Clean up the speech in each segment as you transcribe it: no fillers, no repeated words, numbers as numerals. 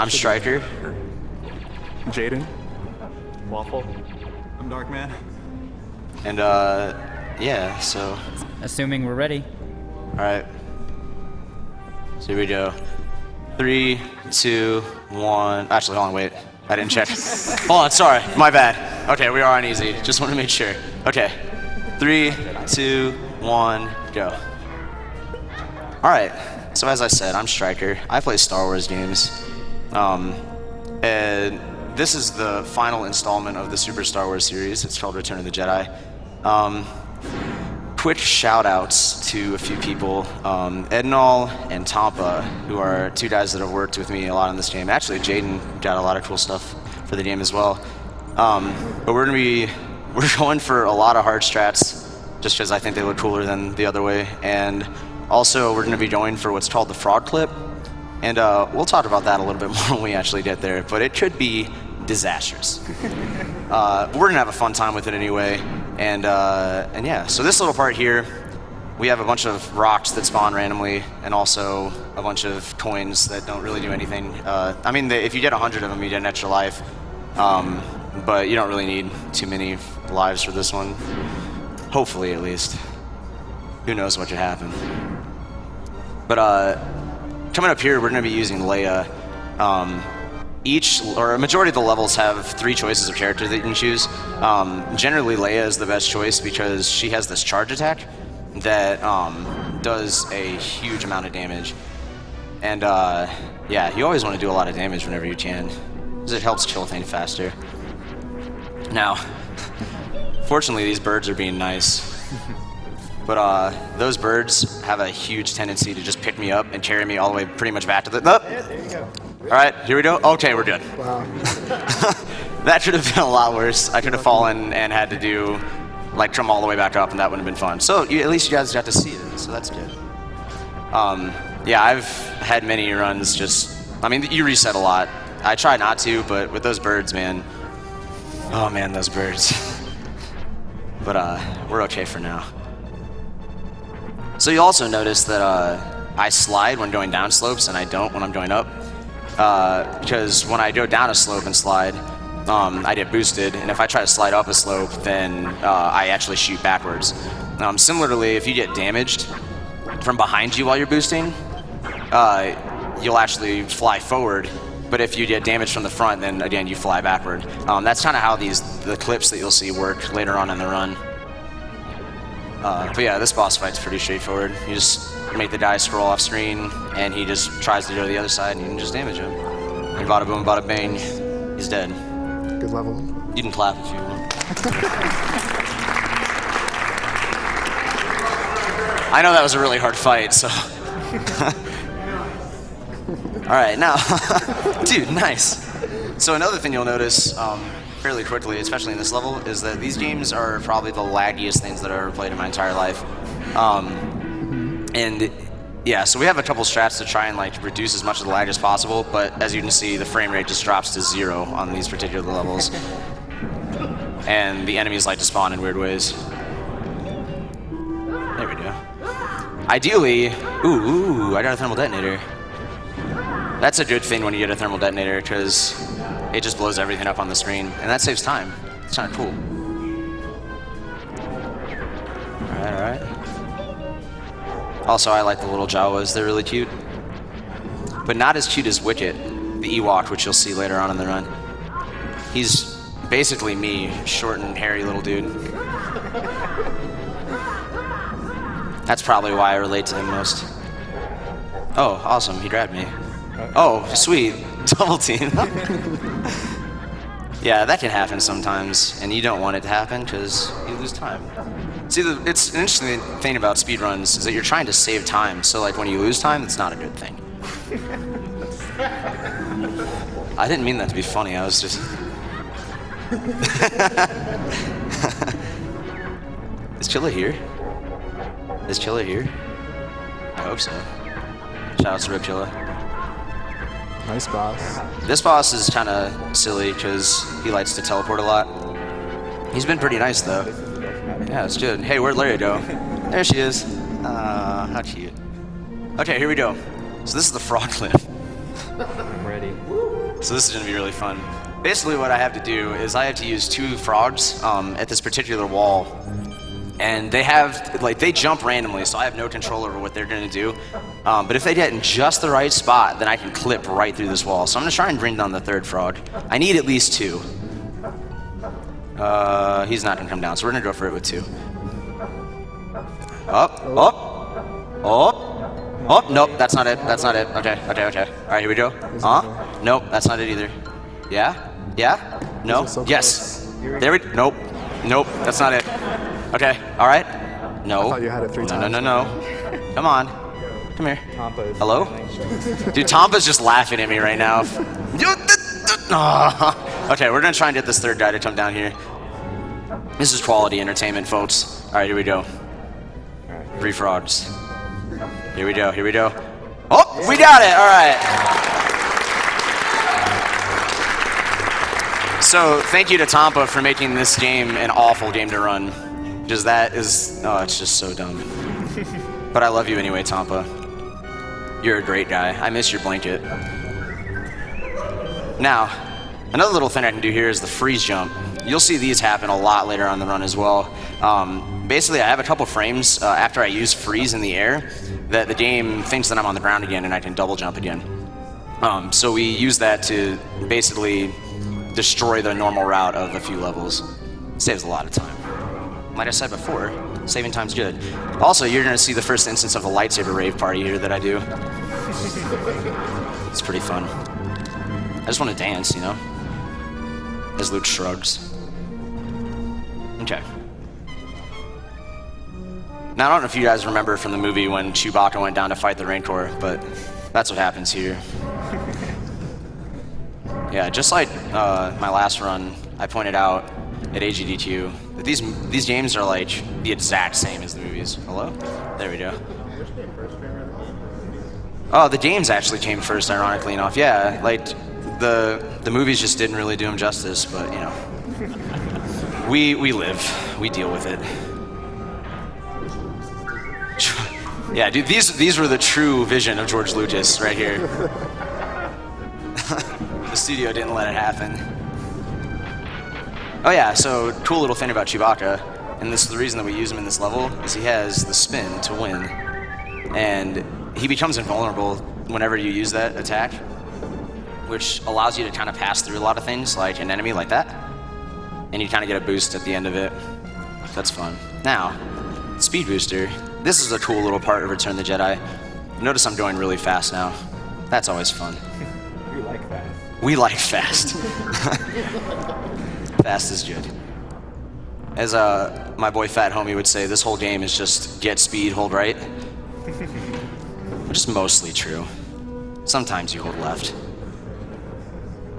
I'm Striker. Jaden. Waffle. I'm Darkman. And yeah, so. Assuming we're ready. Alright. So here we go. 3, 2, 1. Actually, hold on, wait. I didn't check. Hold on, sorry. My bad. Okay, we are on easy. Just want to make sure. Okay. 3, 2, 1, go. Alright. So as I said, I'm Striker. I play Star Wars games. And this is the final installment of the Super Star Wars series. It's called Return of the Jedi. Quick shout outs to a few people. Ednall and Tampa, who are two guys that have worked with me a lot on this game. Actually, Jaden got a lot of cool stuff for the game as well. But we're going for a lot of hard strats, just because I think they look cooler than the other way. And also, we're going to be going for what's called the frog clip. And we'll talk about that a little bit more when we actually get there, but it could be disastrous. We're going to have a fun time with it anyway. And yeah, so this little part here, we have a bunch of rocks that spawn randomly, and also a bunch of coins that don't really do anything. I mean, if you get 100 of them, you get an extra life. But you don't really need too many lives for this one. Hopefully, at least. Who knows what could happen. But coming up here, we're going to be using Leia. A majority of the levels have 3 choices of character that you can choose. Generally, Leia is the best choice because she has this charge attack that does a huge amount of damage. And yeah, you always want to do a lot of damage whenever you can, because it helps kill things faster. Now, fortunately, these birds are being nice. But those birds have a huge tendency to just pick me up and carry me all the way pretty much back to the... Oh. Yeah, there you go. All right, here we go. Okay, we're good. Wow. That should have been a lot worse. I could have fallen and had to do, like, come all the way back up, and that wouldn't have been fun. So at least you guys got to see it, so that's good. Yeah, I've had many runs just... I mean, you reset a lot. I try not to, but with those birds, man... Oh, man, those birds. But we're okay for now. So you'll also notice that I slide when going down slopes, and I don't when I'm going up. Because when I go down a slope and slide, I get boosted, and if I try to slide up a slope, then I actually shoot backwards. Similarly, if you get damaged from behind you while you're boosting, you'll actually fly forward, but if you get damaged from the front, then again, you fly backward. That's kind of how the clips that you'll see work later on in the run. But yeah, this boss fight's pretty straightforward. You just make the guy scroll off screen, and he just tries to go to the other side, and you can just damage him. And bada boom, bada bang, he's dead. Good level. You can clap if you want. I know that was a really hard fight, so... Alright, now... Dude, nice. So another thing you'll notice fairly quickly, especially in this level, is that these games are probably the laggiest things that I've ever played in my entire life. And yeah, so we have a couple strats to try and like reduce as much of the lag as possible, but as you can see, the frame rate just drops to 0 on these particular levels. And the enemies like to spawn in weird ways. There we go. Ideally, ooh, I got a thermal detonator. That's a good thing when you get a thermal detonator, because it just blows everything up on the screen, and that saves time. It's kind of cool. Alright. Also, I like the little Jawas. They're really cute. But not as cute as Wicket, the Ewok, which you'll see later on in the run. He's basically me, short and hairy little dude. That's probably why I relate to him most. Oh, awesome. He grabbed me. Oh, sweet. Double team. Yeah, that can happen sometimes, and you don't want it to happen because you lose time. See, it's an interesting thing about speedruns is that you're trying to save time, so like when you lose time, it's not a good thing. I didn't mean that to be funny, I was just... Is Chilla here? Is Chilla here? I hope so. Shout out to Rip Chilla. Nice boss. This boss is kind of silly because he likes to teleport a lot. He's been pretty nice though. Yeah, it's good. Hey, where'd Larry go? There she is. How cute. Okay, here we go. So this is the frog cliff. I'm ready. Woo! So this is gonna be really fun. Basically what I have to do is I have to use 2 frogs at this particular wall. And they have, like, they jump randomly, so I have no control over what they're gonna do. But if they get in just the right spot, then I can clip right through this wall. So I'm gonna try and bring down the 3rd frog. I need at least 2. He's not gonna come down, so we're gonna go for it with 2. Up, up, up. Oh, nope, that's not it, that's not it. Okay. All right, here we go. Nope, that's not it either. Yeah? No? So Yes. There we, nope, that's not it. Okay, all right. No. I thought you had it 3 times. No. Come on. Come here. Tampa is Hello? Dude, Tampa's just laughing at me right now. Okay, we're gonna try and get this 3rd guy to come down here. This is quality entertainment, folks. All right, here we go. 3 frogs. Here we go. Oh, we got it, all right. So thank you to Tampa for making this game an awful game to run. Because that is, it's just so dumb. But I love you anyway, Tampa. You're a great guy. I miss your blanket. Now, another little thing I can do here is the freeze jump. You'll see these happen a lot later on the run as well. Basically, I have a couple frames after I use freeze in the air that the game thinks that I'm on the ground again and I can double jump again. So we use that to basically destroy the normal route of a few levels. Saves a lot of time. Like I said before, saving time's good. Also, you're gonna see the first instance of a lightsaber rave party here that I do. It's pretty fun. I just want to dance, you know? As Luke shrugs. Okay. Now, I don't know if you guys remember from the movie when Chewbacca went down to fight the Rancor, but that's what happens here. Yeah, just like my last run, I pointed out at SGDQ that these games are like the exact same as the movies. Hello? There we go. Oh, the games actually came first, ironically enough. Yeah, like the movies just didn't really do them justice, but you know, we live, we deal with it. Yeah, dude, these were the true vision of George Lucas right here. The studio didn't let it happen. Oh yeah, so cool little thing about Chewbacca, and this is the reason that we use him in this level, is he has the spin to win. And he becomes invulnerable whenever you use that attack, which allows you to kind of pass through a lot of things, like an enemy like that. And you kind of get a boost at the end of it. That's fun. Now, speed booster. This is a cool little part of Return of the Jedi. Notice I'm going really fast now. That's always fun. We like that. We like fast. Fast is good. As my boy Fat Homie would say, this whole game is just get speed, hold right. Which is mostly true. Sometimes you hold left.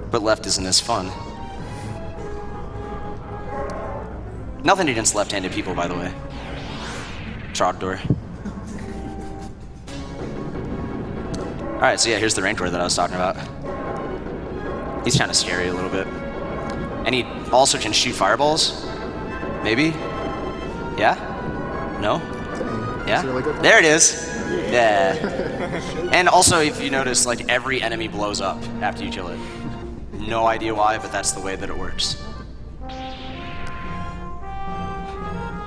But left isn't as fun. Nothing against left-handed people, by the way. Trogdor. Alright, so yeah, here's the Rancor that I was talking about. He's kind of scary a little bit. And he also can shoot fireballs? Maybe? Yeah? No? Yeah? Really good. There it is! Yeah. And also, if you notice, like, every enemy blows up after you kill it. No idea why, but that's the way that it works.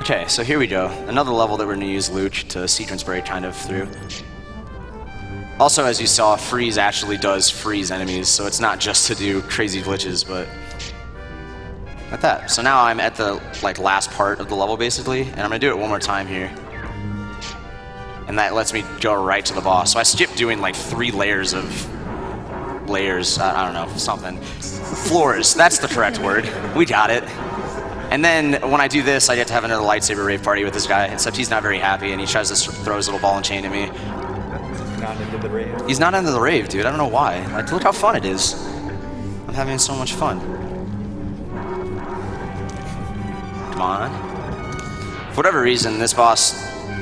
Okay, so here we go. Another level that we're going to use Luke to sequence break kind of through. Also, as you saw, freeze actually does freeze enemies, so it's not just to do crazy glitches, but like that. So now I'm at the last part of the level basically, and I'm gonna do it one more time here. And that lets me go right to the boss. So I skipped doing like 3 layers of I don't know, something. Floors, that's the correct word. We got it. And then when I do this, I get to have another lightsaber rave party with this guy, except he's not very happy and he tries to throw his little ball and chain at me. Not into the rave. He's not into the rave, dude. I don't know why. Like, look how fun it is. I'm having so much fun. Come on. For whatever reason, this boss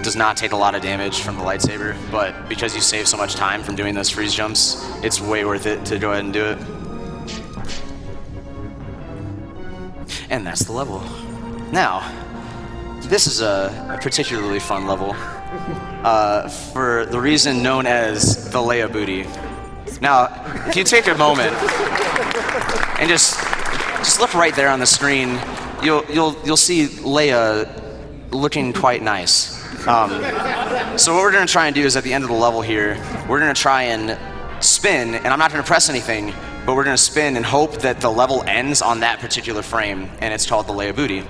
does not take a lot of damage from the lightsaber, but because you save so much time from doing those freeze jumps, it's way worth it to go ahead and do it. And that's the level. Now, this is a particularly fun level for the reason known as the Leia booty. Now, if you take a moment and just look right there on the screen, you'll see Leia looking quite nice. So what we're gonna try and do is at the end of the level here, we're gonna try and spin, and I'm not gonna press anything, but we're gonna spin and hope that the level ends on that particular frame, and it's called the Leia Booty.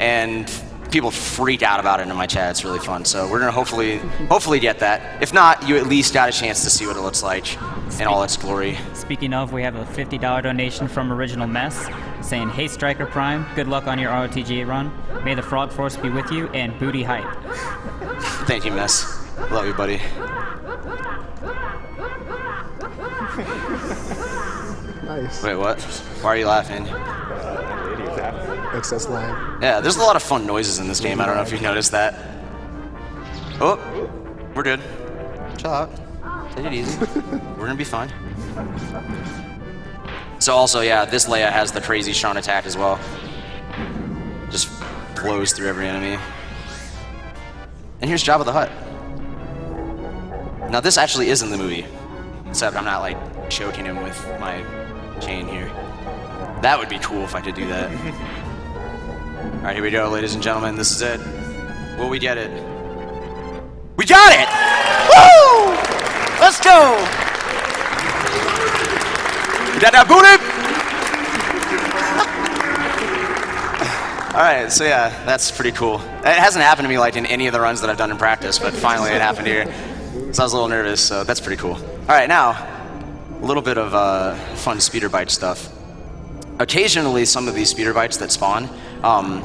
And people freak out about it in my chat. It's really fun. So we're gonna hopefully get that. If not, you at least got a chance to see what it looks like in all its glory. Speaking of, we have a $50 donation from Original Mess saying, "Hey Striker Prime, good luck on your ROTG run. May the Frog Force be with you and booty hype." Thank you, Mess. Love you, buddy. Nice. Wait, what? Why are you laughing? Idiot's happening. Excess lag. Yeah, there's a lot of fun noises in this game. I don't know if you've noticed that. Oh, we're good. Chill out. Take it easy. We're gonna be fine. So also, yeah, this Leia has the crazy strong attack as well. Just blows through every enemy. And here's Jabba the Hutt. Now this actually is in the movie, except I'm not like choking him with my chain here. That would be cool if I could do that. All right, here we go, ladies and gentlemen. This is it. Will we get it? We got it! Woo! Let's go! You got that booty? All right, so yeah, that's pretty cool. It hasn't happened to me like in any of the runs that I've done in practice, but finally it happened here. So I was a little nervous, so that's pretty cool. All right, now, a little bit of fun speeder bite stuff. Occasionally, some of these speeder bites that spawn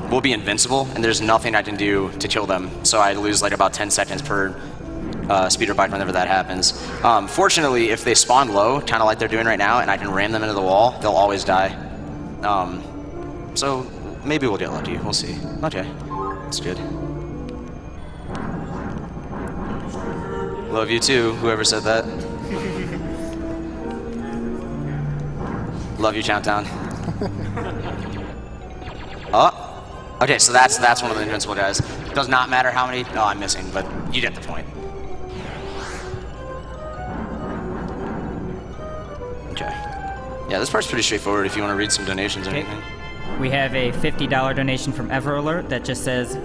will be invincible, and there's nothing I can do to kill them. So I lose like about 10 seconds per speeder bite whenever that happens. Fortunately, if they spawn low, kind of like they're doing right now, and I can ram them into the wall, they'll always die. So maybe we'll get lucky. We'll see. Okay, that's good. Love you too, whoever said that. Love you, Countdown. Oh, okay, so that's one of the invincible guys. Does not matter how many. No, I'm missing, but you get the point. Okay. Yeah, this part's pretty straightforward if you want to read some donations or anything. We have a $50 donation from Ever Alert that just says,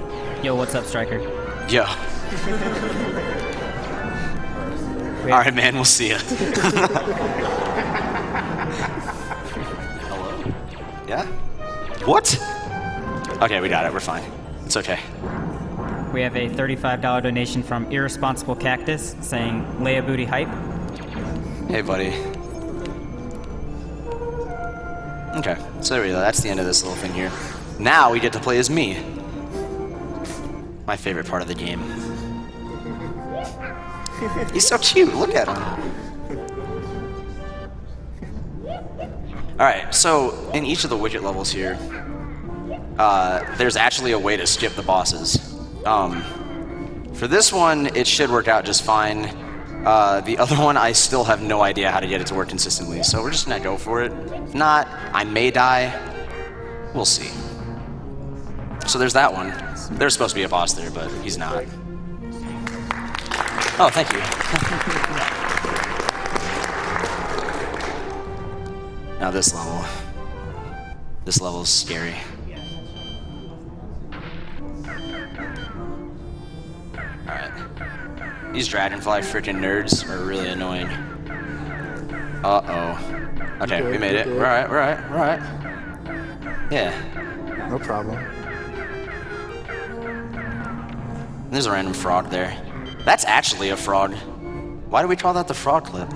"Yo, what's up, Striker?" Yo. All right, man, we'll see ya. Hello? Yeah? What? Okay, we got it. We're fine. It's okay. We have a $35 donation from Irresponsible Cactus saying, "Leia Booty hype." Hey, buddy. Okay, so there we go. That's the end of this little thing here. Now we get to play as me. My favorite part of the game. He's so cute. Look at him. All right, so in each of the widget levels here, there's actually a way to skip the bosses. For this one, it should work out just fine. The other one, I still have no idea how to get it to work consistently, so we're just gonna go for it. If not, I may die. We'll see. So there's that one. There's supposed to be a boss there, but he's not. Oh, thank you. Now this level. This level is scary. Alright. These dragonfly freaking nerds are really annoying. Uh-oh. Okay, we made it. We're alright. Yeah. No problem. There's a random frog there. That's actually a frog. Why do we call that the frog clip?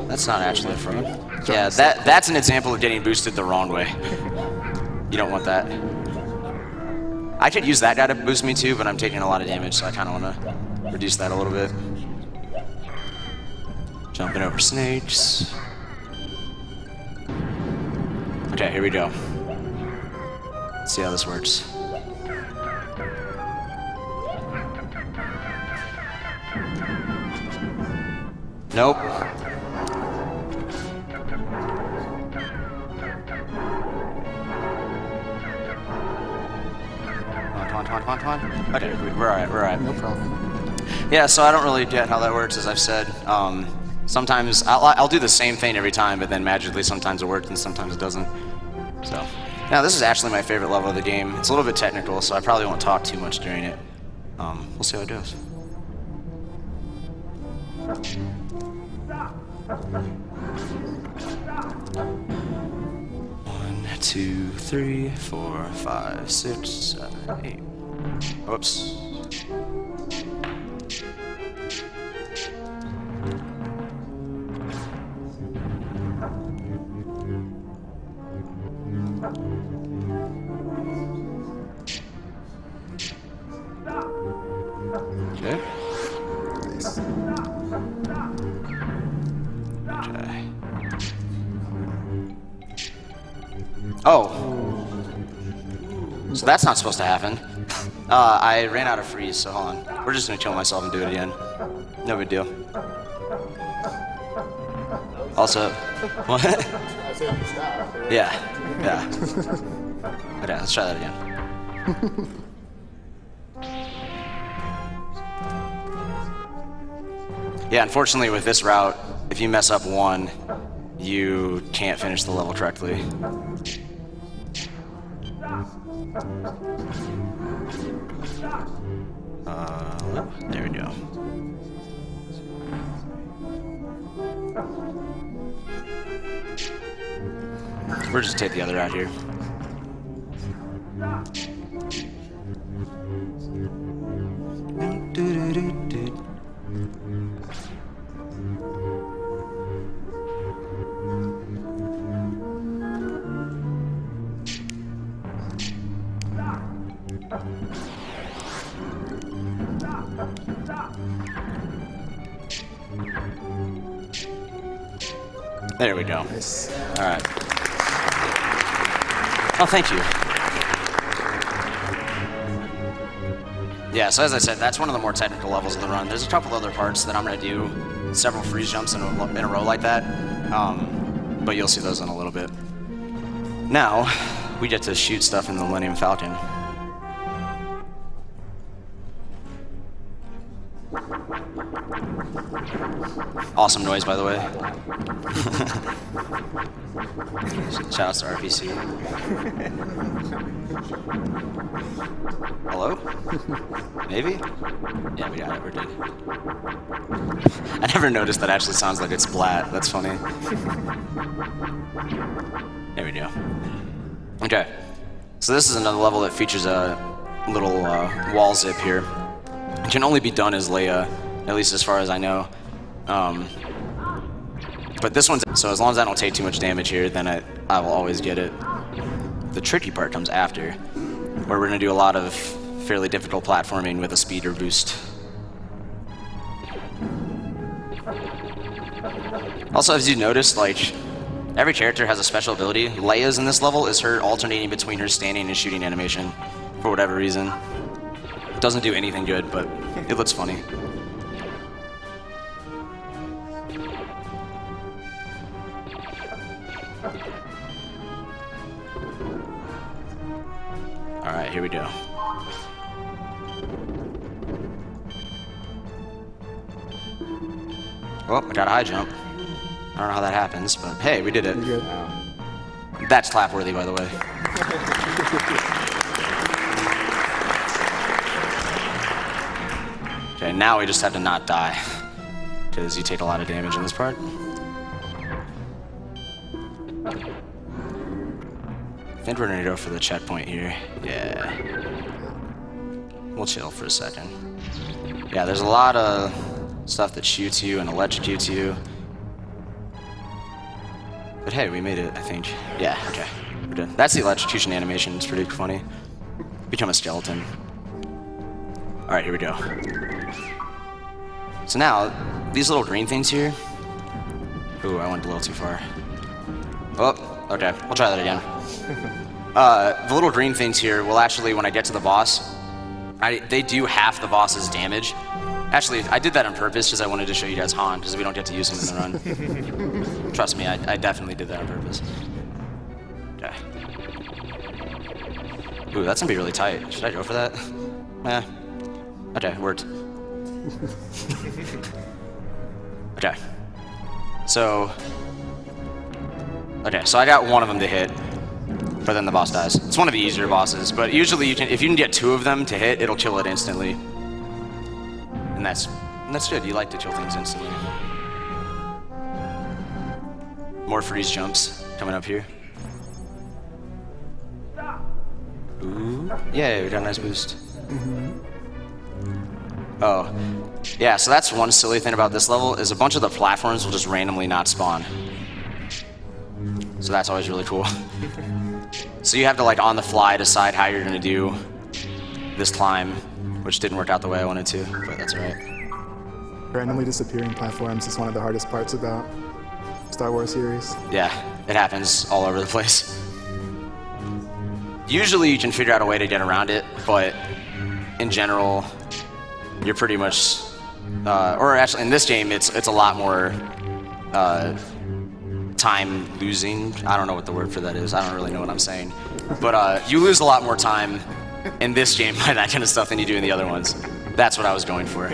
That's not actually a frog. Yeah, that's an example of getting boosted the wrong way. You don't want that. I could use that guy to boost me too, but I'm taking a lot of damage, so I kind of want to reduce that a little bit. Jumping over snakes. Okay, here we go. Let's see how this works. Nope. Come on. Okay, we're alright. No problem. Yeah, so I don't really get how that works, as I've said. Sometimes I'll do the same thing every time, but then magically sometimes it works and sometimes it doesn't. So, now this is actually my favorite level of the game. It's a little bit technical, so I probably won't talk too much during it. We'll see how it goes. 1, 2, 3, 4, 5, 6, 7, 8. Whoops. Okay. Nice. Okay. Oh. So that's not supposed to happen. I ran out of freeze, so hold on. We're just gonna kill myself and do it again. No big deal. Also, what? I said stop. Yeah. Okay, let's try that again. Yeah, unfortunately with this route, if you mess up one, you can't finish the level correctly. There we go. We're just take the other route here. There we go. Nice. All right. Oh, thank you. Yeah, so as I said, that's one of the more technical levels of the run. There's a couple other parts that I'm going to do several freeze jumps in a row like that, but you'll see those in a little bit. Now, we get to shoot stuff in the Millennium Falcon. Awesome noise, by the way. Shout out to RPC. Hello? Maybe? Yeah, we got it. We're good. I never noticed that actually sounds like it's splat. That's funny. There we go. Okay. So this is another level that features a little wall zip here. It can only be done as Leia, at least as far as I know. But this one's, so as long as I don't take too much damage here, then I will always get it. The tricky part comes after, where we're gonna do a lot of fairly difficult platforming with a speeder boost. Also, as you noticed, like, every character has a special ability. Leia's in this level is her alternating between her standing and shooting animation, for whatever reason. It doesn't do anything good, but it looks funny. Alright, here we go. Oh, I got a high jump. I don't know how that happens, but hey, we did it. You good? That's clap-worthy, by the way. Okay, now we just have to not die, because you take a lot of damage in this part. I think we're gonna go for the checkpoint here. Yeah. We'll chill for a second. Yeah, there's a lot of stuff that shoots you and electrocutes you. But hey, we made it, I think. Yeah, okay. We're done. That's the electrocution animation. It's pretty funny. Become a skeleton. Alright, here we go. So now, these little green things here. Ooh, I went a little too far. Oh, okay. We'll try that again. The little green things here will actually, when I get to the boss, they do half the boss's damage. Actually, I did that on purpose because I wanted to show you guys Han, because we don't get to use him in the run. Trust me, I definitely did that on purpose. Okay. Ooh, that's gonna be really tight. Should I go for that? Okay, worked. Okay. So, okay, so I got one of them to hit, but then the boss dies. It's one of the easier bosses, but usually if you can get 2 of them to hit, it'll kill it instantly. And that's good. You like to kill things instantly. More freeze jumps coming up here. Ooh, yeah, we got a nice boost. Oh, yeah, so that's one silly thing about this level, is a bunch of the platforms will just randomly not spawn. So that's always really cool. So you have to, like, on the fly decide how you're gonna do this climb, which didn't work out the way I wanted to, but that's alright. Randomly disappearing platforms is one of the hardest parts about Star Wars series. Yeah, it happens all over the place. Usually you can figure out a way to get around it, but in general, you're pretty much, or actually in this game, it's a lot more time losing. I don't know what the word for that is. I don't really know what I'm saying. But you lose a lot more time in this game by that kind of stuff than you do in the other ones. That's what I was going for.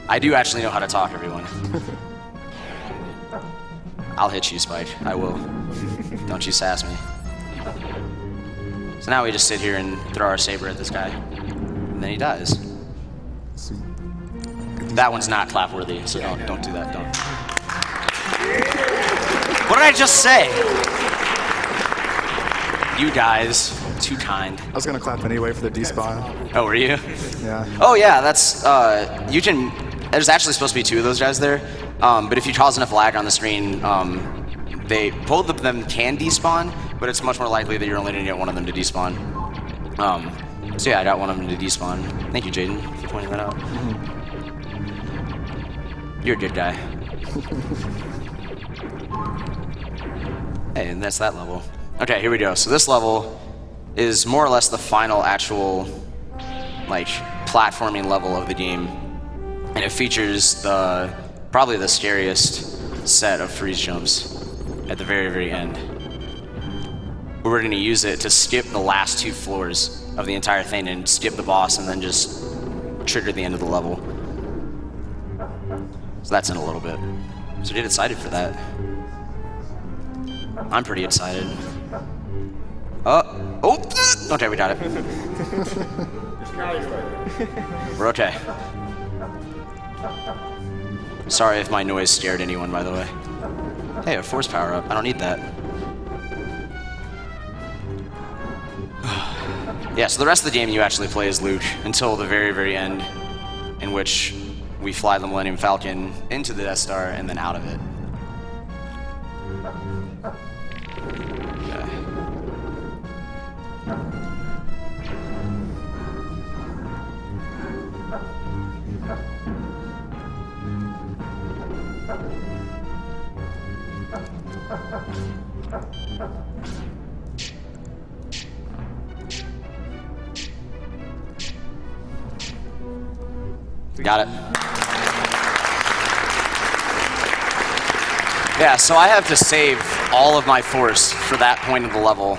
I do actually know how to talk, everyone. I'll hit you, Spike. I will. Don't you sass me. So now we just sit here and throw our saber at this guy. And then he dies. Sweet. That one's not clap-worthy, so don't do that. Don't. What did I just say? You guys, too kind. I was gonna clap anyway for the despawn. Oh, were you? Yeah. Oh yeah, that's you can. There's actually supposed to be 2 of those guys there, but if you cause enough lag on the screen, both of them can despawn, but it's much more likely that you're only gonna get one of them to despawn. So yeah, I got one of them to despawn. Thank you, Jaden, for pointing that out. You're a good guy. Hey, and that's that level. Okay, here we go. So this level is more or less the final actual, like, platforming level of the game, and it features probably the scariest set of freeze jumps at the very, very end. We're going to use it to skip the last 2 floors of the entire thing and skip the boss and then just trigger the end of the level. So that's in a little bit. So get excited for that. I'm pretty excited. Oh! Okay, we got it. We're okay. Sorry if my noise scared anyone, by the way. Hey, a force power up. I don't need that. Yeah, so the rest of the game you actually play as Luke until the very, very end, in which we fly the Millennium Falcon into the Death Star and then out of it. Got it. Yeah, so I have to save all of my force for that point of the level,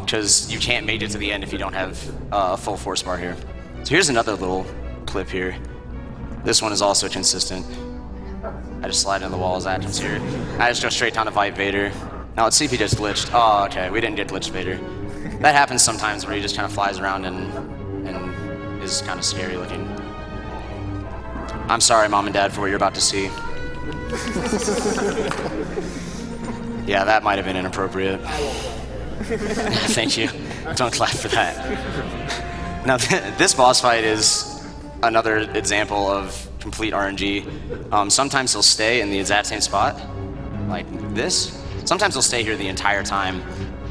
because you can't make it to the end if you don't have a full force bar here. So here's another little clip here. This one is also consistent. I just slide in the wall as Atkins here. I just go straight down to Vibe Vader. Now let's see if he gets glitched. Oh, okay, we didn't get glitched Vader. That happens sometimes where he just kind of flies around and is kind of scary looking. I'm sorry, Mom and Dad, for what you're about to see. Yeah, that might have been inappropriate. Thank you. Don't clap for that. Now, this boss fight is another example of complete RNG. Sometimes he'll stay in the exact same spot, like this. Sometimes he'll stay here the entire time,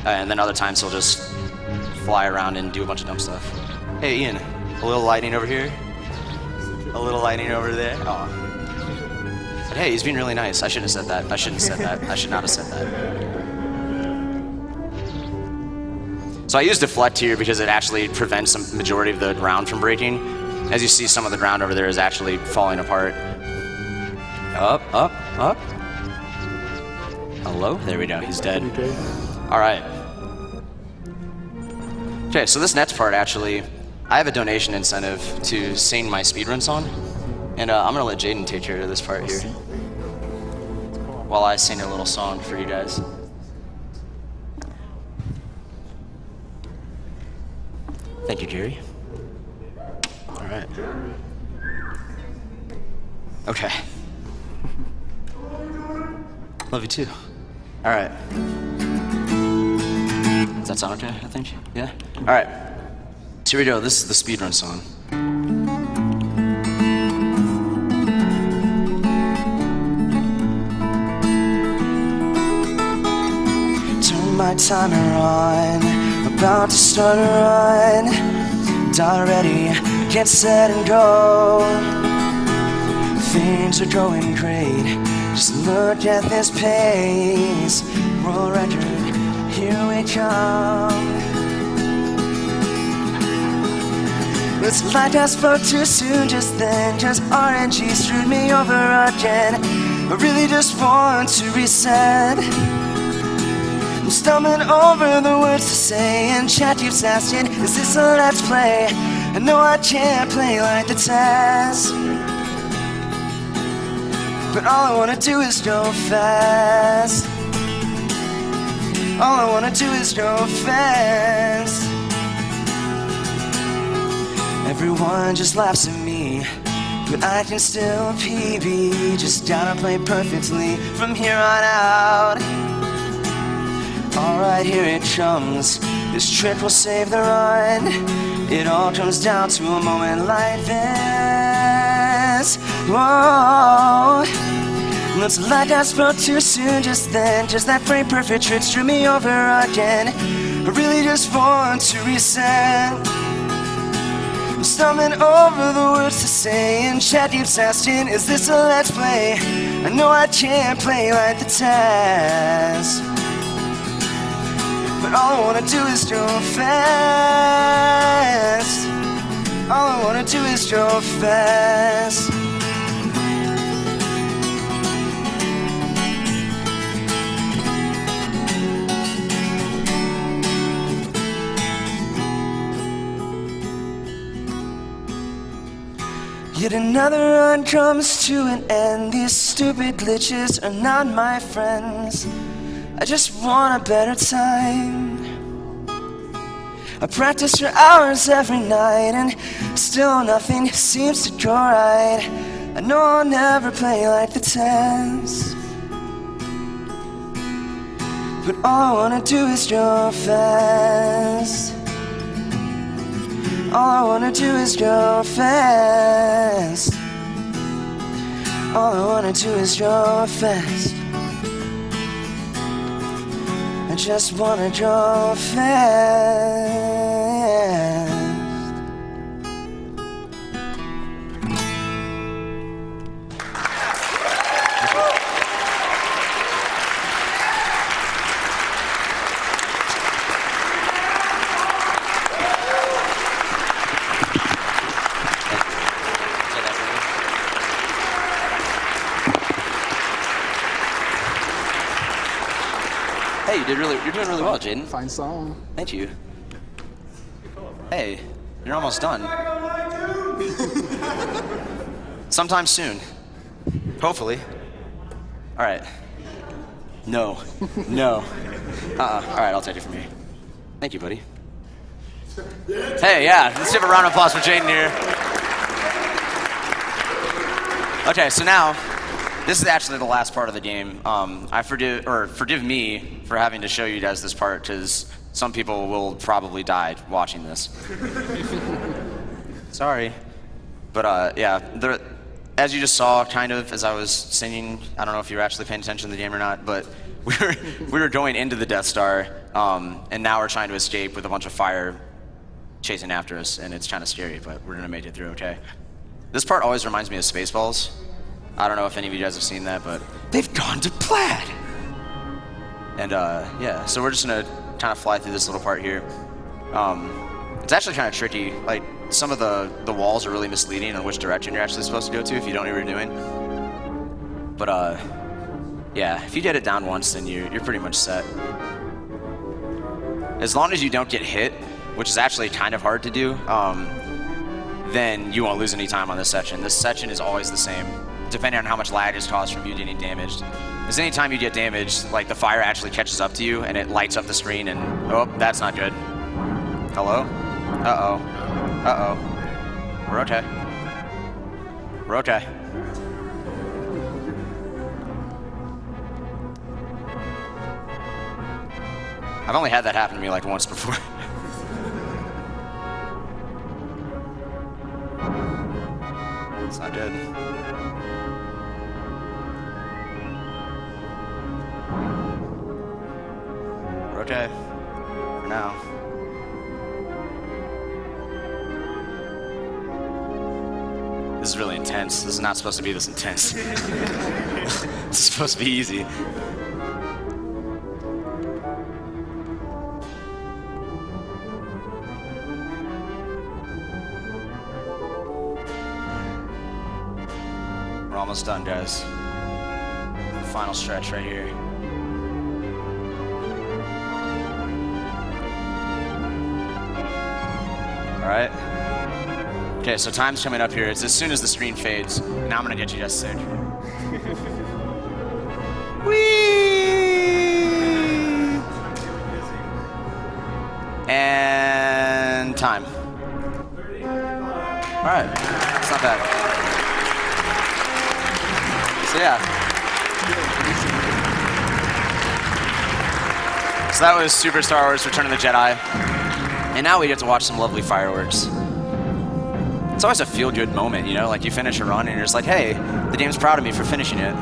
and then other times he'll just fly around and do a bunch of dumb stuff. Hey, Ian, a little lightning over here. A little lightning over there. Oh. But hey, he's being really nice. I shouldn't have said that. I shouldn't have said that. I should not have said that. So I use deflect here because it actually prevents the majority of the ground from breaking. As you see, some of the ground over there is actually falling apart. Up, up, up. Hello? There we go. He's dead. All right. Okay, so this next part actually, I have a donation incentive to sing my speedrun song, and I'm gonna let Jaden take care of this part here. while I sing a little song for you guys. Thank you, Jerry. All right. Okay. Love you too. All right. Does that sound okay, I think? Yeah? All right. So here we go. This is the speedrun song. Turn my timer on, about to start a run. Dial ready, get set and go. Things are going great, just look at this pace. World record, here we come. It's like I spoke too soon just then, just RNG screwed me over again. I really just want to reset. I'm stumbling over the words to say, and chat keeps asking, is this a let's play? I know I can't play like the test, but all I wanna do is go fast. All I wanna do is go fast. Everyone just laughs at me, but I can still PB. Just gotta play perfectly from here on out. Alright, here it comes. This trick will save the run. It all comes down to a moment like this. Whoa. Looks like I spoke too soon just then. Just that frame perfect trick screwed me over again. I really just want to reset. I'm stumbling over the words to say, and chat keeps asking, is this a let's play? I know I can't play like the test, but all I wanna do is go fast. All I wanna do is go fast. Yet another run comes to an end. These stupid glitches are not my friends. I just want a better time. I practice for hours every night, and still nothing seems to go right. I know I'll never play like the test, but all I wanna do is go fast. All I wanna do is go fast. All I wanna do is go fast. I just wanna go fast. Hey, you're doing really well, Jaden. Fine song. Thank you. Hey, you're almost done. Sometime soon. Hopefully. All right. No. No. All right, I'll take it from here. Thank you, buddy. Hey, yeah, let's give a round of applause for Jaden here. Okay, so now, this is actually the last part of the game. Forgive me for having to show you guys this part, because some people will probably die watching this. Sorry. But yeah, as you just saw, kind of, as I was singing, I don't know if you were actually paying attention to the game or not, but we were going into the Death Star, and now we're trying to escape with a bunch of fire chasing after us, and it's kind of scary, but we're gonna make it through okay. This part always reminds me of Spaceballs. I don't know if any of you guys have seen that, but they've gone to plaid. And yeah, so we're just gonna kind of fly through this little part here. It's actually kind of tricky. Like, some of the walls are really misleading on which direction you're actually supposed to go to if you don't know what you're doing. But yeah, if you get it down once, then you're pretty much set. As long as you don't get hit, which is actually kind of hard to do, then you won't lose any time on this section. This section is always the same. depending on how much lag is caused from you getting damaged. Because anytime you get damaged, like the fire actually catches up to you and it lights up the screen and, oh, that's not good. Hello? Uh-oh. Uh-oh. We're okay. We're okay. I've only had that happen to me like once before. It's not good. We're okay. For now. This is really intense. This is not supposed to be this intense. This is supposed to be easy. We're almost done, guys. The final stretch right here. All right. Okay, so time's coming up here. It's as soon as the screen fades. Now I'm gonna get you guys sick. Whee! And time. All right, it's not bad. So yeah. So that was Super Star Wars Return of the Jedi. And now we get to watch some lovely fireworks. It's always a feel-good moment, you know? Like you finish a run and you're just like, hey, the game's proud of me for finishing it.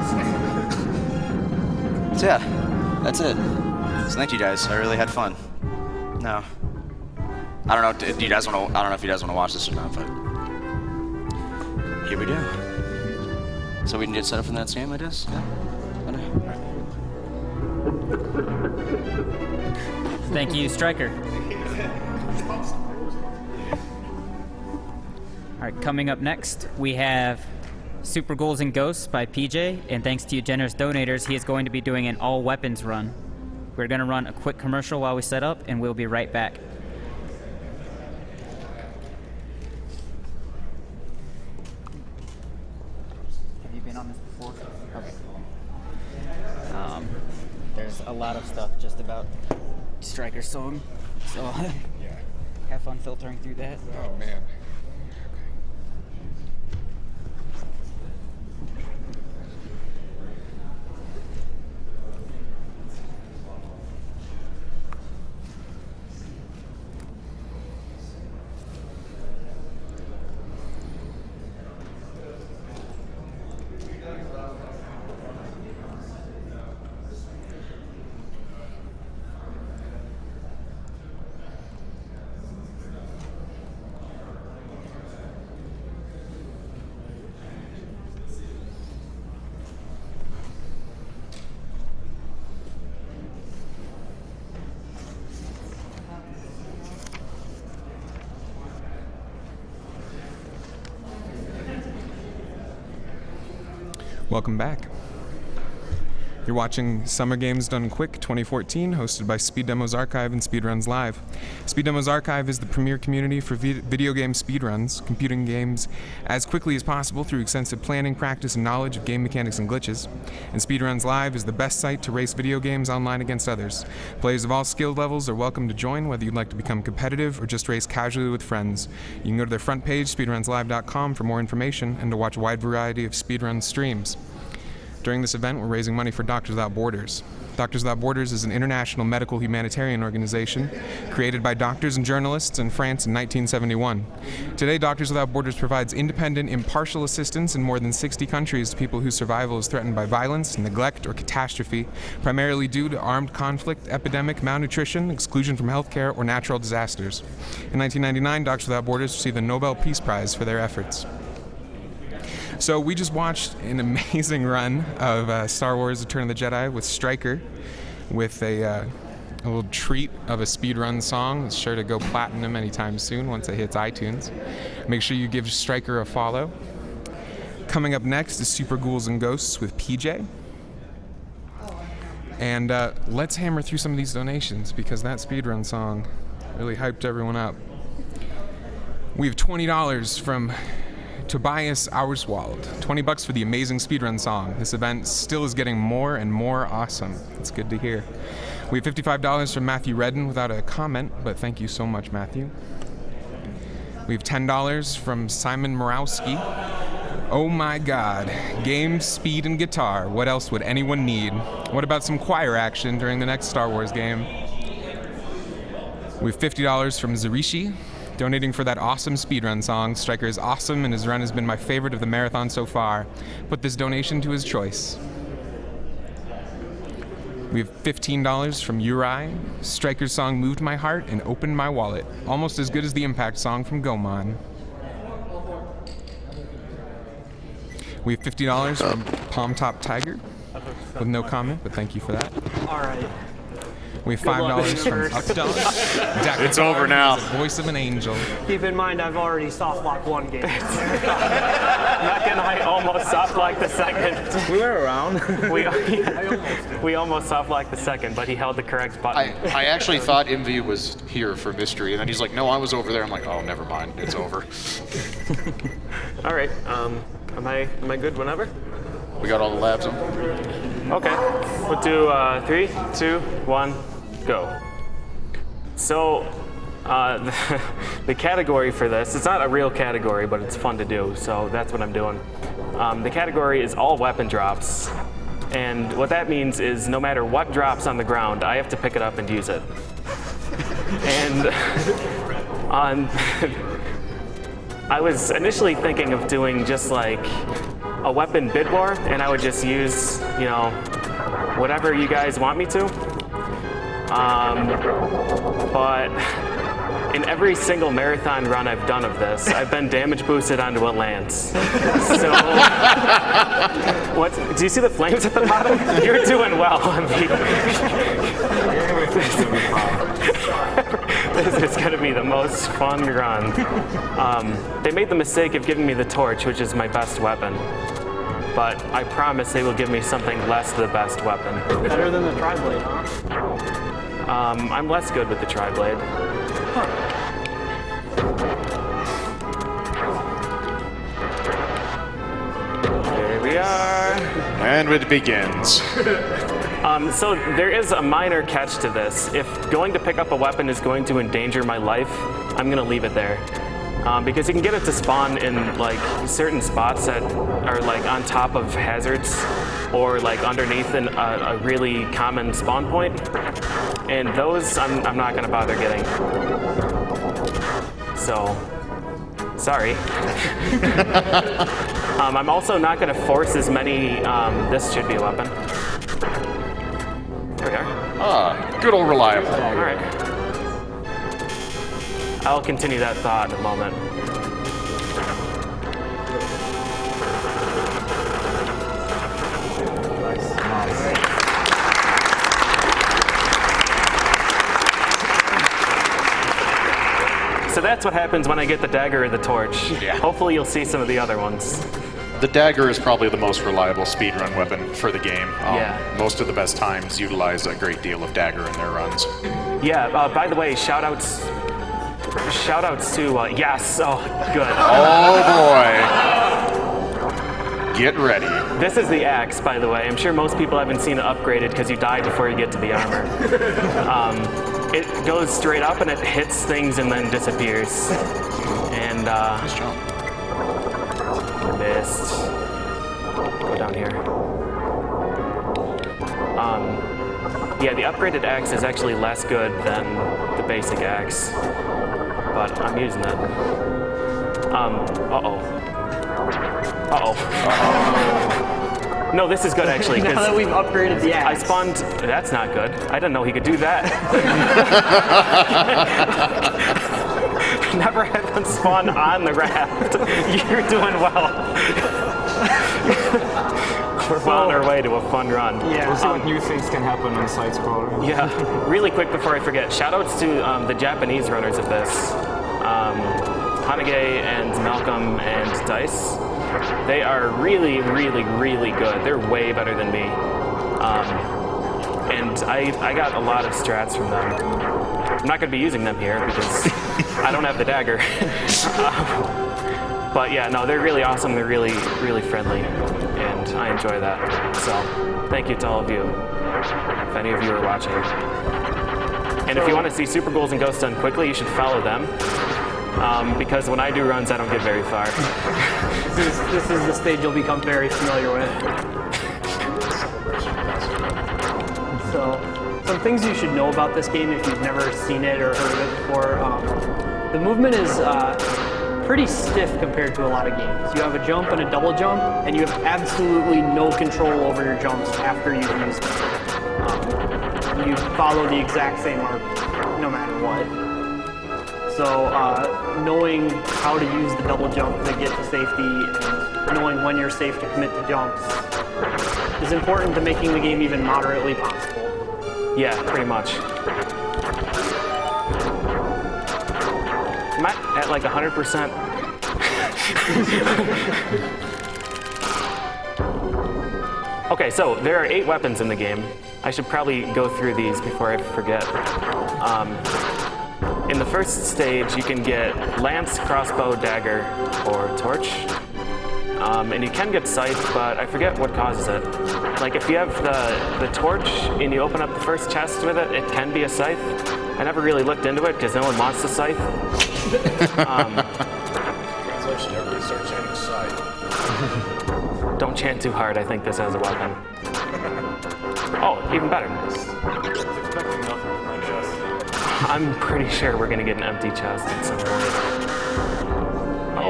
So yeah, that's it. So thank you guys, I really had fun. No. I don't know, do you guys want to, I don't know if you guys want to watch this or not, but here we do. So we can get set up for the next game, I guess? Yeah. Thank you, Striker. All right, coming up next, we have Super Ghouls and Ghosts by PJ, and thanks to you generous donators, he is going to be doing an all-weapons run. We're going to run a quick commercial while we set up, and we'll be right back. Have you been on this before? Okay. There's a lot of stuff just about Striker's song, so have fun filtering through that. Oh, man. Welcome back. You're watching Summer Games Done Quick 2014, hosted by Speed Demos Archive and Speedruns Live. Speed Demos Archive is the premier community for video game speedruns, computing games as quickly as possible through extensive planning, practice, and knowledge of game mechanics and glitches. And Speedruns Live is the best site to race video games online against others. Players of all skill levels are welcome to join, whether you'd like to become competitive or just race casually with friends. You can go to their front page, speedrunslive.com, for more information and to watch a wide variety of speedrun streams. During this event, we're raising money for Doctors Without Borders. Doctors Without Borders is an international medical humanitarian organization created by doctors and journalists in France in 1971. Today, Doctors Without Borders provides independent, impartial assistance in more than 60 countries to people whose survival is threatened by violence, neglect, or catastrophe, primarily due to armed conflict, epidemic, malnutrition, exclusion from healthcare, or natural disasters. In 1999, Doctors Without Borders received the Nobel Peace Prize for their efforts. So we just watched an amazing run of Star Wars Return of the Jedi with Striker, with a little treat of a speedrun song. It's sure to go platinum anytime soon once it hits iTunes. Make sure you give Striker a follow. Coming up next is Super Ghouls and Ghosts with PJ. And let's hammer through some of these donations because that speedrun song really hyped everyone up. We have $20 from Tobias Auerswald, $20 for the amazing speedrun song. This event still is getting more and more awesome. It's good to hear. We have $55 from Matthew Redden without a comment, but thank you so much, Matthew. We have $10 from Simon Morawski. Oh my God, games, speed, and guitar. What else would anyone need? What about some choir action during the next Star Wars game? We have $50 from Zarishi, donating for that awesome speedrun song. Striker is awesome, and his run has been my favorite of the marathon so far. Put this donation to his choice. We have $15 from Uri. Striker's song moved my heart and opened my wallet. Almost as good as the Impact song from Gomon. We have $50 from Palm Top Tiger, with no comment, but thank you for that. All right. We have $5 from Updog. It's over now. Voice of an angel. Keep in mind, I've already soft locked one game. Mac and I almost soft locked the second. We were around. We almost soft locked the second, but he held the correct button. I actually thought MV was here for mystery, and then he's like, no, I was over there. I'm like, oh, never mind. It's over. All right. Am I good whenever? We got all the labs on. Okay. We'll do 3, 2, 1, go. So, the category for this, it's not a real category, but it's fun to do, so that's what I'm doing. The category is all weapon drops. And what that means is no matter what drops on the ground, I have to pick it up and use it. And I was initially thinking of doing just like a weapon bid war, and I would just use, whatever you guys want me to. But in every single marathon run I've done of this, I've been damage boosted onto what lands. So, do you see the flames at the bottom? You're doing well. This is going to be the most fun run. They made the mistake of giving me the torch, which is my best weapon. But I promise they will give me something less the best weapon. Better than the tri-blade, huh? I'm less good with the tri-blade. Here we are. And it begins. So there is a minor catch to this. If going to pick up a weapon is going to endanger my life, I'm going to leave it there. Because you can get it to spawn in like certain spots that are like on top of hazards or like underneath a really common spawn point. And those I'm not going to bother getting. So, sorry. I'm also not going to force as many, this should be a weapon. There we are. Ah, good old reliable. All right. I'll continue that thought in a moment. So that's what happens when I get the dagger or the torch. Yeah. Hopefully you'll see some of the other ones. The dagger is probably the most reliable speedrun weapon for the game. Yeah. Most of the best times utilize a great deal of dagger in their runs. Yeah, by the way, shout-outs to, yes, oh, good. Oh boy. Get ready. This is the axe, by the way. I'm sure most people haven't seen it upgraded because you die before you get to the armor. It goes straight up and it hits things and then disappears. And, Nice job. missed. Go down here. Yeah, the upgraded axe is actually less good than the basic axe, but I'm using it. No, this is good actually. Now that we've upgraded the I axe. spawned. That's not good. I didn't know he could do that. Never had one spawn on the raft. You're doing well. We're well on our way to a fun run. Yeah. We'll see what new things can happen on side scroller. Yeah, really quick before I forget, shoutouts to the Japanese runners of this. Hanage and Malcolm and Dice. They are really, really, really good. They're way better than me. And I got a lot of strats from them. I'm not going to be using them here because I don't have the dagger. But yeah, no, they're really awesome. They're really, really friendly, and I enjoy that. So thank you to all of you, if any of you are watching. And if you want to see Super Ghouls and Ghosts done quickly, you should follow them. Because when I do runs, I don't get very far. This is the stage you'll become very familiar with. So, some things you should know about this game if you've never seen it or heard of it before. The movement is pretty stiff compared to a lot of games. You have a jump and a double jump, and you have absolutely no control over your jumps after you've used them. You follow the exact same arc no matter what. So knowing how to use the double jump to get to safety and knowing when you're safe to commit to jumps is important to making the game even moderately possible. Yeah, pretty much. I'm at like 100%. Okay, so there are 8 weapons in the game. I should probably go through these before I forget. In the first stage, you can get lance, crossbow, dagger, or torch. And you can get scythe, but I forget what causes it. Like if you have the torch and you open up the first chest with it, it can be a scythe. I never really looked into it because no one wants the scythe. Translation, everybody start chanting scythe. Don't chant too hard, I think this has a weapon. Oh, even better. I'm pretty sure we're gonna get an empty chest at some point.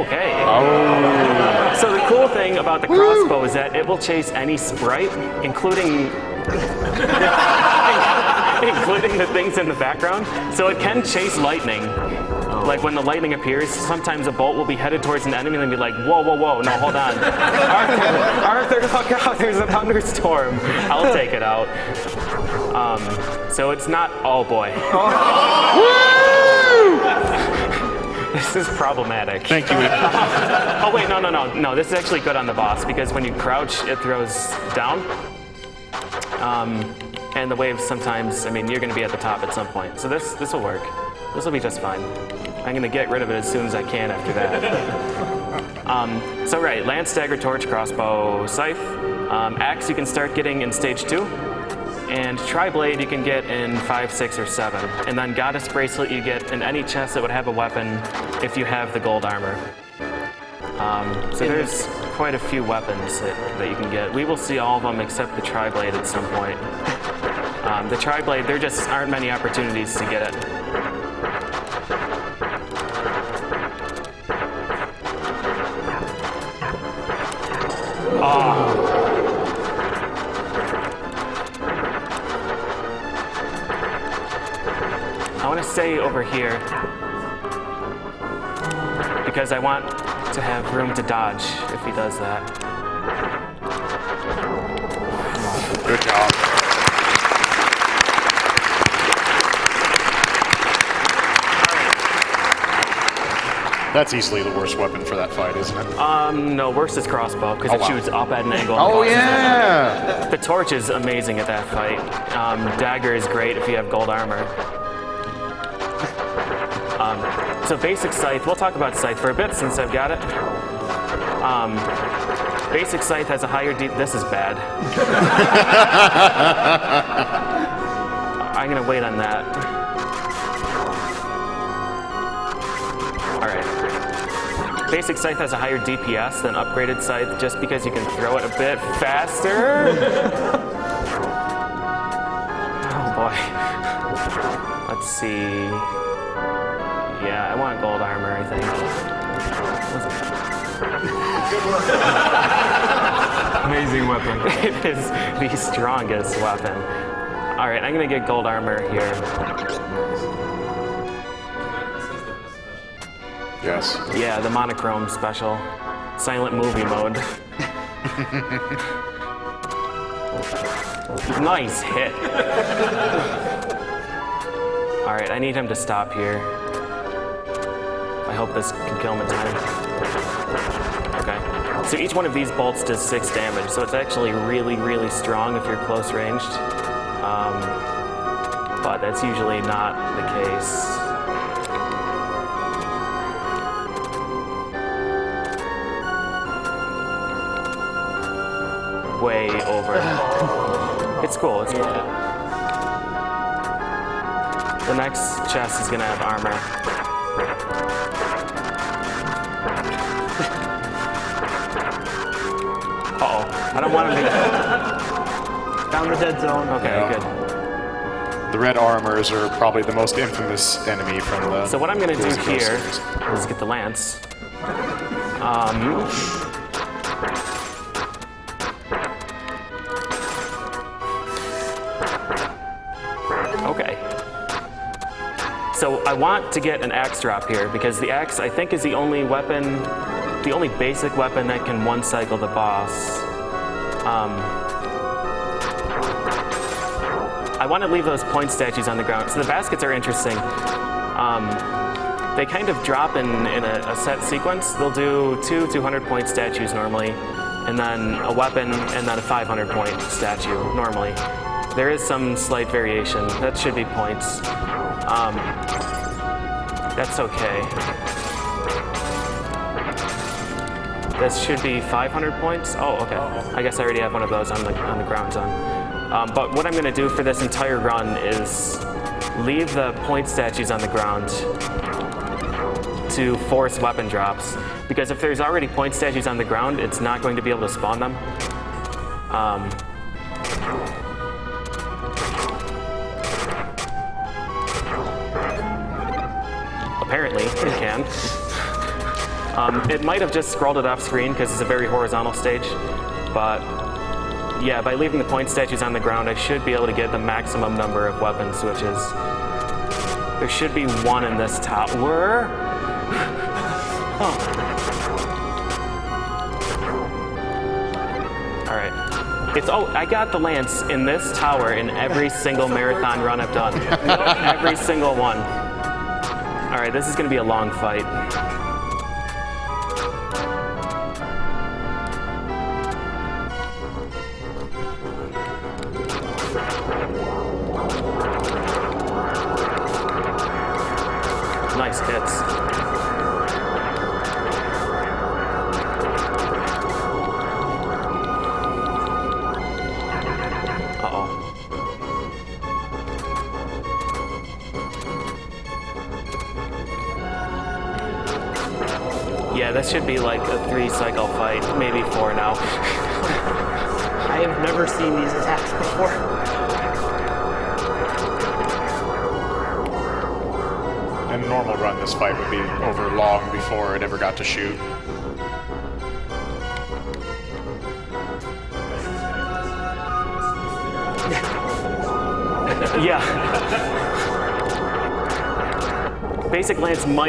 Okay. Oh. So the cool thing about the crossbow is that it will chase any sprite, including the things in the background. So it can chase lightning. Like when the lightning appears, sometimes a bolt will be headed towards an enemy and be like, whoa, whoa, whoa, no, hold on. Arthur, look out, there's a thunderstorm. I'll take it out. So it's not, oh boy. This is problematic. Thank you. Oh wait, no, this is actually good on the boss because when you crouch, it throws down. And the waves sometimes, I mean, you're gonna be at the top at some point. So this will work. This will be just fine. I'm gonna get rid of it as soon as I can after that. So right, lance, dagger, torch, crossbow, scythe. Axe you can start getting in stage 2. And Tri-Blade you can get in 5, 6, or 7. And then Goddess Bracelet you get in any chest that would have a weapon if you have the gold armor. So there's quite a few weapons that you can get. We will see all of them except the Tri-Blade at some point. The Tri-Blade, there just aren't many opportunities to get it. I want to stay over here because I want to have room to dodge if he does that. Good job. That's easily the worst weapon for that fight, isn't it? No, worse is crossbow because it shoots up at an angle. Oh, yeah! The torch is amazing at that fight. Dagger is great if you have gold armor. So basic scythe, we'll talk about scythe for a bit since I've got it. Basic scythe has a higher this is bad. I'm gonna wait on that. All right. Basic scythe has a higher DPS than upgraded scythe just because you can throw it a bit faster. Oh boy. Let's see. Yeah, I want gold armor, I think. Amazing weapon. It is the strongest weapon. All right, I'm gonna get gold armor here. Yes. Yeah, the monochrome special. Silent movie mode. Nice hit. All right, I need him to stop here. I hope this can kill him in time. Okay. So each one of these bolts does 6 damage, so it's actually really, really strong if you're close ranged. But that's usually not the case. way over. It's cool. It's cool. The next chest is gonna have armor. Uh-oh. I don't want him to... Found the dead zone. Okay, Yeah. good. The red armors are probably the most infamous enemy from the. So what I'm gonna do Ghouls and Ghosts here series. is get the lance. Okay. So I want to get an axe drop here because the axe, I think, is the only weapon, the only basic weapon that can one cycle the boss. I want to leave those point statues on the ground. So the baskets are interesting. They kind of drop in a set sequence. They'll do 200 point statues normally, and then a weapon, and then a 500 point statue normally. There is some slight variation. That should be points. That's okay. This should be 500 points. Oh, okay. I guess I already have one of those on the ground zone. But what I'm going to do for this entire run is leave the point statues on the ground to force weapon drops. Because if there's already point statues on the ground, it's not going to be able to spawn them. Apparently, it can. It might have just scrolled it off screen because it's a very horizontal stage, but yeah, by leaving the point statues on the ground, I should be able to get the maximum number of weapon switches. There should be one in this tower. Oh. All right. I got the lance in this tower in every single marathon run I've done. Every single one. All right, this is gonna be a long fight. Nice hits. Uh-oh. Yeah, this should be like a 3-cycle fight, maybe 4 now. I have never seen these attacks before. In a normal run, this fight would be over long before it ever got to shoot. Yeah. Basic lance might